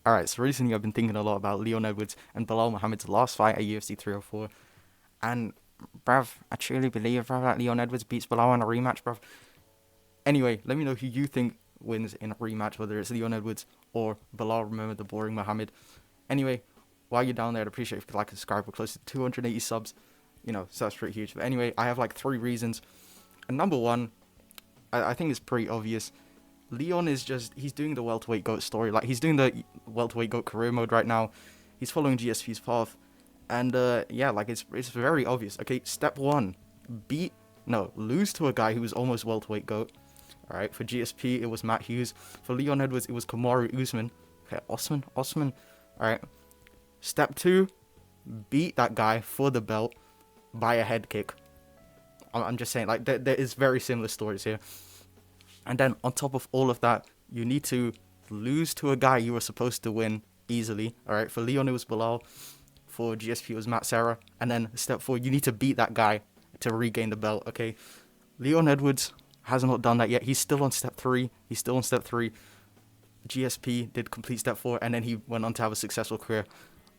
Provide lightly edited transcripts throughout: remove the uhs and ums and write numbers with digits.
Alright, so recently I've been thinking a lot about Leon Edwards and Belal Muhammed's last fight at UFC 304. And, bruv, I truly believe, bruv, that Leon Edwards beats Belal in a rematch, bruv. Anyway, let me know who you think wins in a rematch, whether it's Leon Edwards or Belal, remember the boring Muhammad. Anyway, while you're down there, I'd appreciate if you could like and subscribe. We're close to 280 subs, so that's pretty huge. But anyway, I have like 3 reasons. And number one, I think it's pretty obvious. Leon is he's doing the welterweight GOAT story. Like, he's doing the welterweight GOAT career mode right now. He's following GSP's path. And, yeah, like, it's very obvious. Okay, step one, lose to a guy who was almost welterweight GOAT. Alright, for GSP, it was Matt Hughes. For Leon Edwards, it was Kamaru Usman. Okay, Osman. Alright. Step two, beat that guy for the belt by a head kick. I'm just saying, like, there is very similar stories here. And then, on top of all of that, you need to lose to a guy you were supposed to win easily. Alright, for Leon, it was Belal. For GSP, it was Matt Serra. And then, step four, you need to beat that guy to regain the belt, okay? Leon Edwards has not done that yet. He's still on step three. GSP did complete step four, and then he went on to have a successful career.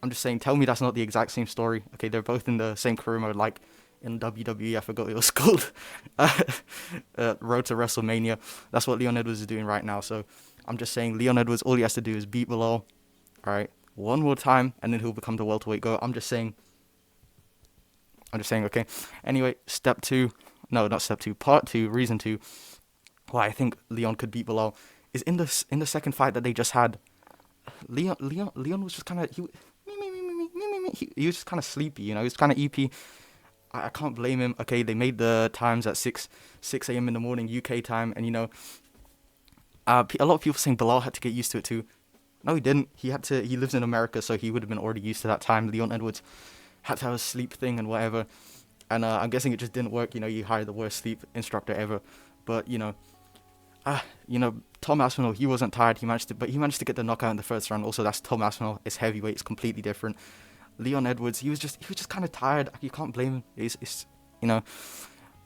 I'm just saying, tell me that's not the exact same story. Okay, they're both in the same career mode, like in WWE, I forgot it was called. Road to WrestleMania. That's what Leon Edwards is doing right now. So I'm just saying, Leon Edwards, all he has to do is beat Belal. Alright, one more time, and then he'll become the welterweight GOAT. I'm just saying, okay. Anyway, part two, reason two, why I think Leon could beat Belal is in the second fight that they just had. Leon was just kind of he was just kind of sleepy, he was kind of EP. I can't blame him. Okay, they made the times at 6 a.m. in the morning UK time, and a lot of people saying Belal had to get used to it too. No, he didn't. He lives in America, so he would have been already used to that time. Leon Edwards had to have a sleep thing and whatever. And I'm guessing it just didn't work. You hired the worst sleep instructor ever. But, Tom Aspinall, he wasn't tired. He managed to get the knockout in the first round. Also, that's Tom Aspinall. It's heavyweight. It's completely different. Leon Edwards, he was just kind of tired. You can't blame him.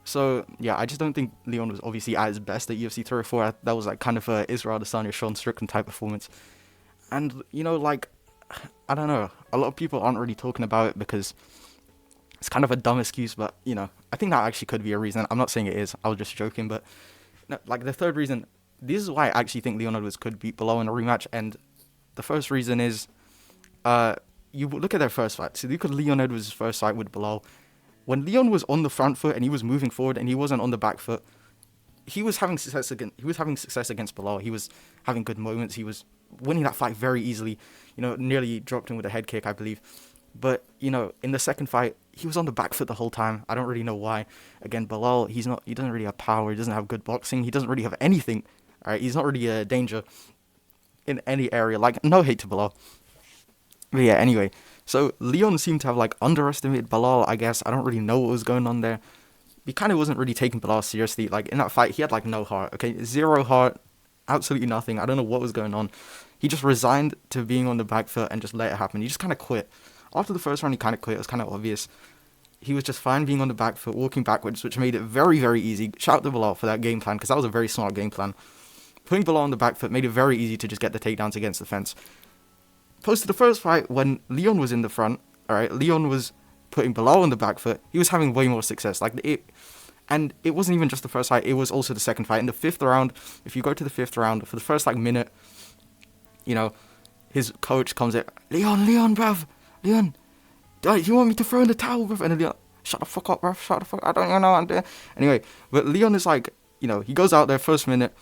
So, yeah, I just don't think Leon was obviously at his best at UFC 304. That was like kind of a Israel Adesanya, Sean Strickland type performance. And, I don't know. A lot of people aren't really talking about it because it's kind of a dumb excuse, but, I think that actually could be a reason. I'm not saying it is. I was just joking, but, no, like, the third reason, this is why I actually think Leon Edwards could beat Belal in a rematch, and the first reason is, you look at their first fight. So look at Leon Edwards' first fight with Belal. When Leon was on the front foot and he was moving forward and he wasn't on the back foot, he was having success against Belal. He was having good moments. He was winning that fight very easily. Nearly dropped him with a head kick, I believe. But, in the second fight, he was on the back foot the whole time. I don't really know why. Again, Belal, he doesn't really have power. He doesn't have good boxing. He doesn't really have anything. All right, he's not really a danger in any area. Like, no hate to Belal. But yeah, anyway. So, Leon seemed to have, like, underestimated Belal, I guess. I don't really know what was going on there. He kind of wasn't really taking Belal seriously. Like, in that fight, he had, like, no heart, okay? Zero heart, absolutely nothing. I don't know what was going on. He just resigned to being on the back foot and just let it happen. He just kind of quit. After the first round, he kind of quit. It was kind of obvious. He was just fine being on the back foot, walking backwards, which made it very, very easy. Shout out to Belal for that game plan, because that was a very smart game plan. Putting Belal on the back foot made it very easy to just get the takedowns against the fence. Opposed to the first fight, when Leon was in the front, alright, Leon was putting Belal on the back foot, he was having way more success. And it wasn't even just the first fight, it was also the second fight. In the fifth round, if you go to the fifth round, for the first, minute, his coach comes in, Leon, bruv, Leon, do you want me to throw in the towel, bruv? And then Leon, shut the fuck up, bruv, shut the fuck up, I don't even know what I'm doing. Anyway, but Leon is he goes out there first minute,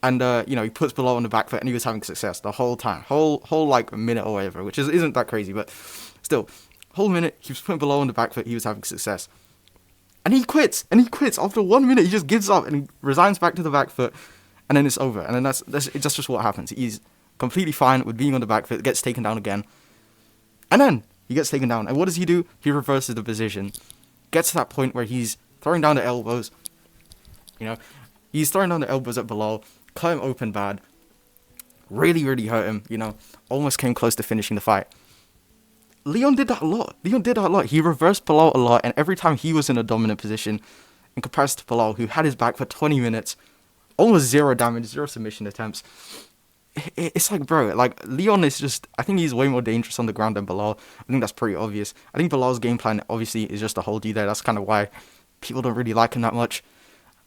and, he puts Belal on the back foot, and he was having success the whole time. Whole minute or whatever, which isn't that crazy, but still, whole minute, he was putting Belal on the back foot, he was having success. And he quits. After 1 minute, he just gives up, and he resigns back to the back foot, and then it's over. And then that's just what happens. He's completely fine with being on the back foot, gets taken down again. And then, he gets taken down. And what does he do? He reverses the position. Gets to that point where he's throwing down the elbows. He's throwing down the elbows at Belal. Cut him open bad. Really, really hurt him, Almost came close to finishing the fight. Leon did that a lot. He reversed Belal a lot, and every time he was in a dominant position, in comparison to Belal, who had his back for 20 minutes, almost zero damage, zero submission attempts, it's like, bro, like Leon is just, I think he's way more dangerous on the ground than Belal. I think that's pretty obvious. I think Belal's game plan obviously is just to hold you there. That's kind of why people don't really like him that much.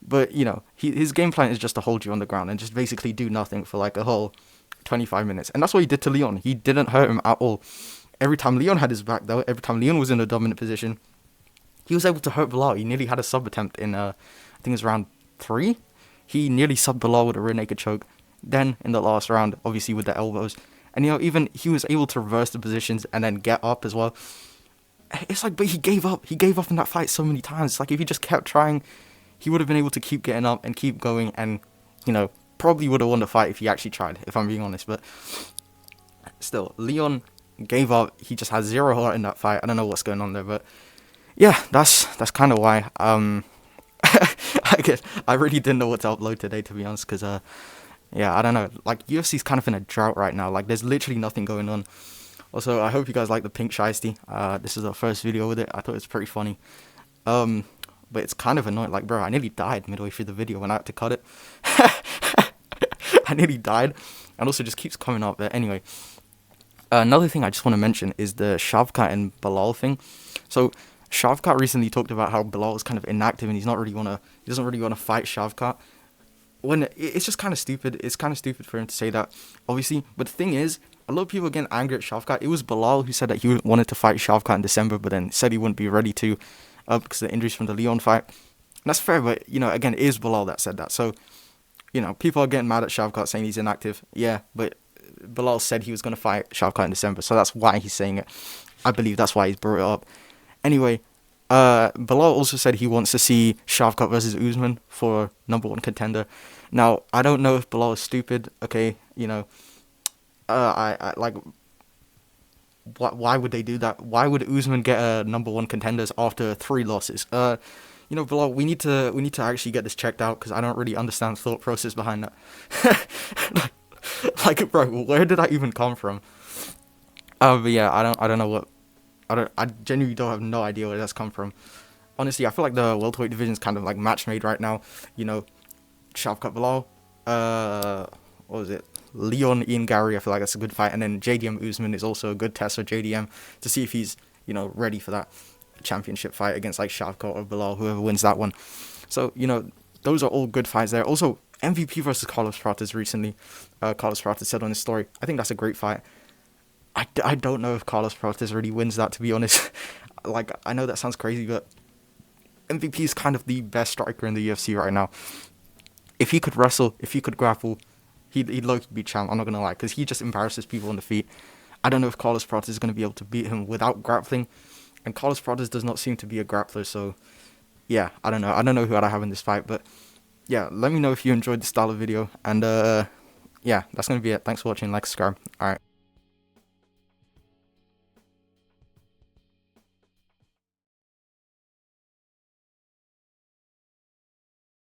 But you know, his game plan is just to hold you on the ground and just basically do nothing for like a whole 25 minutes. And that's what he did to Leon. He didn't hurt him at all. Every time Leon had his back though, every time Leon was in a dominant position, he was able to hurt Belal. He nearly had a sub attempt in I think it was round 3. He nearly subbed Belal with a rear naked choke. Then in the last round, obviously with the elbows, and you know, even he was able to reverse the positions and then get up as well. It's like, but he gave up. He gave up in that fight so many times. It's like if he just kept trying, he would have been able to keep getting up and keep going, and you know, probably would have won the fight if he actually tried. If I'm being honest, but still, Leon gave up. He just had zero heart in that fight. I don't know what's going on there, but yeah, that's kind of why. I guess I really didn't know what to upload today, to be honest, because yeah, I don't know. Like UFC's kind of in a drought right now. Like there's literally nothing going on. Also, I hope you guys like the pink shiesty. This is our first video with it. I thought it was pretty funny. But it's kind of annoying. Like, bro, I nearly died midway through the video when I had to cut it. I nearly died, and also just keeps coming up. But anyway, another thing I just want to mention is the Shavkat and Belal thing. So Shavkat recently talked about how Belal is kind of inactive and he doesn't really wanna fight Shavkat. When it's just kind of stupid. It's kind of stupid for him to say that, obviously. But the thing is, a lot of people are getting angry at Shavkat. It was Belal who said that he wanted to fight Shavkat in December, but then said he wouldn't be ready to, because of the injuries from the Leon fight. And that's fair, but you know, again, it is Belal that said that. So, you know, people are getting mad at Shavkat saying he's inactive. Yeah, but Belal said he was going to fight Shavkat in December, so that's why he's saying it. I believe that's why he's brought it up. Anyway, Belal also said he wants to see Shavkat versus Usman for #1 contender. Now, I don't know if Belal is stupid. Okay, you know, I like. Why would they do that? Why would Usman get a #1 contenders after 3 losses? You know, Belal, we need to actually get this checked out, because I don't really understand the thought process behind that. like, bro, where did that even come from? But yeah, I don't know what. I genuinely don't have no idea where that's come from. Honestly, I feel like the welterweight division is kind of like match made right now. You know, Shavkat Belal, what was it? Leon Ian Gary. I feel like that's a good fight, and then JDM Usman is also a good test for JDM to see if he's, you know, ready for that championship fight against like Shavkat or Belal, whoever wins that one. So you know, those are all good fights there. Also, MVP versus Carlos Prates recently. Carlos Prates said on his story, I think that's a great fight. I don't know if Carlos Prates really wins that, to be honest. Like, I know that sounds crazy, but MVP is kind of the best striker in the UFC right now. If he could wrestle, if he could grapple, he'd low-key be champ, I'm not going to lie, because he just embarrasses people on the feet. I don't know if Carlos Prates is going to be able to beat him without grappling, and Carlos Prates does not seem to be a grappler, so yeah, I don't know. I don't know who I'd have in this fight, but yeah, let me know if you enjoyed this style of video, and yeah, that's going to be it. Thanks for watching, like, subscribe. Alright.